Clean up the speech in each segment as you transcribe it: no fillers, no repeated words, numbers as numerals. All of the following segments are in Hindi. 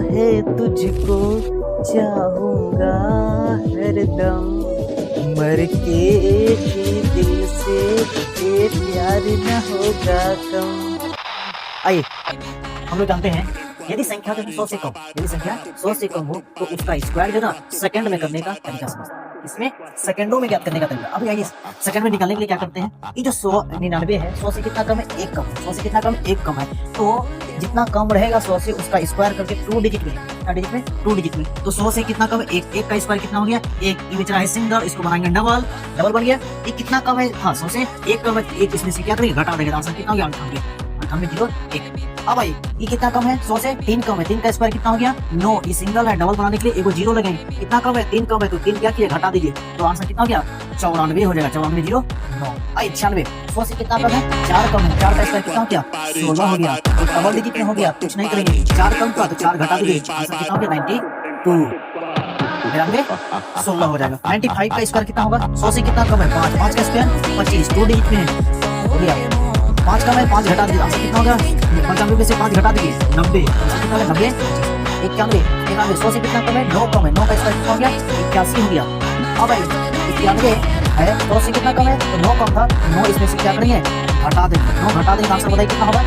है तुझको चाहूंगा हरदम, मर के भी दिल से ये प्यार न होगा कम। आइए हम लोग जानते हैं यदि संख्या जो 100 से कम, यदि संख्या 100 से कम हो तो उसका स्क्वायर जो ना सेकंड में करने का तरीका समझते हैं। इसमें सेकंडों में ज्ञात करने का तरीका। अब आइए सेकंड में निकालने के लिए क्या करते हैं, ये जो 199 है 100 से कितना कम है, एक कम है। 100 से कितना कम है, एक कम है। तो जितना कम रहेगा 100 से उसका स्क्वायर करके 2 डिजिट में, क्या डिजिट में, 2 डिजिट में। तो 100 से कितना कम है, एक। एक का स्क्वायर कितना हो गया, एक। ये बेच रहा है सिंगल, इसको बनाएंगे डबल, डबल बन गया। ये कितना कम है, हाँ 100 से एक कम है, एक इसमें से क्या करेंगे, घटा देंगे। आंसर कितना हो गया, 98। अब आई ये कितना कम है, 100 से 3 कम है। 3 का स्क्वायर कितना हो गया, 9। ये सिंगल है, डबल बनाने के लिए एगो जीरो लगेंगे। कितना कम है, 3 कम है, तो 3 क्या किया, घटा दीजिए। तो आंसर कितना हो गया, 94 हो जाएगा। 94 0 9। आई 96। 100 से कितना कम है, 4 कम है। 4 का स्क्वायर कितना हो गया, 16 हो गया। तो डबल डिजिट में हो गया, कुछ नहीं करेंगे। 4 कम का तो 4 घटा दीजिए। आंसर कितना हो गया, 92। 16 हो जाएगा। 95 का स्क्वायर कितना होगा, 100 से कितना कम है, 5। 5 का स्क्वायर 25, 2 डिजिट में हो गया। 5 कम है, 5 घटा दीजिए। आंसर कितना होगा, 95 में से 5 घटा दीजिए, 90। आंसर कितना होगा, 90। 91, 91। 100 से कितना कम है, 9 कम है। 9 का स्क्वायर कितना हो गया, 81 हो गया। अब भाई 91 है, 100 से कितना कम है, तो 9 कम था, 9 इसमें से क्या करेंगे, घटा देंगे। 9 घटा देंगे, आंसर बताइए कितना होगा,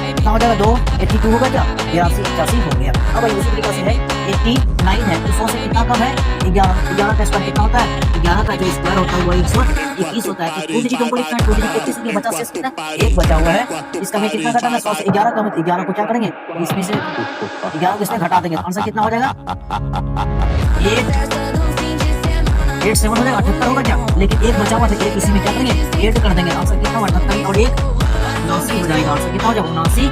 कितना हो जाएगा, 2 82 होगा क्या, 82 81 हो गया। अब भाई उसी तरीके से है 89 है, तो 100 से कितना कम है, 11। 11 का स्क्वायर कितना होता है, 11 का जो स्क्वायर होता है वो 121 होता है। 2 डिजिट हमको लिखना है, 2 डिजिट 21 में बचा शेष कितना, 1 बचा हुआ है। इसका में कितना घटाना है, 100 से 11 कम है, 11 को क्या करेंगे, इसमें से 11 को इसमें घटा देंगे। आंसर कितना हो जाएगा, 87 हो जाएगा। 78 होगा क्या, लेकिन 1 बचा हुआ था, 1 इसी में क्या करेंगे, 8 कर देंगे। आंसर कितना होगा, 78 और 1 79 हो जाएगा। आंसर कितना हो जाएगा, 79।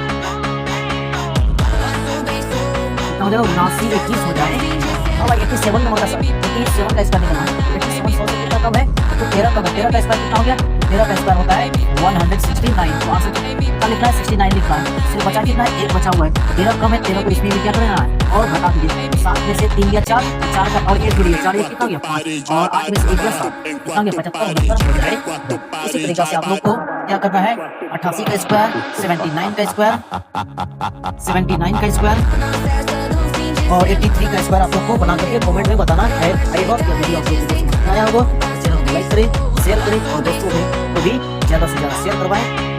कितना हो जाएगा, 79 21 हो जाएगा। अब 87 नंबर का सर 87 का स्क्वायर निकालना है। 87 100 से कितना कम है, तो 13 कम है। 13 का स्क्वायर कितना हो गया, 13 का स्क्वायर होता है 169। तो आंसर कितना लिखना है, 69 लिखना है। सिर्फ बचा कितना है, 1 बचा हुआ है। 13 कम है, 13 को इसमें भी क्या करना है, और घटा दीजिए। 7 में से 3 गया 4, 4 का और 1 जोड़िए, 4 1 कितना हो गया, 5। और 8 में से 1 गया 7, कितना हो गया, 75 69 हो जाए। इसी तरीके से आप लोग को क्या करना है, 88 का स्क्वायर, 79 का स्क्वायर, 79 का स्क्वायर और 83 का स्क्वायर आप लोग को बना करके कमेंट में बताना है। आई होप ये वीडियो आप लोगों को समझ आया होगा। चैनल को लाइक करें, शेयर करें और दोस्तों को भी ज़्यादा से ज़्यादा शेयर करवाएं।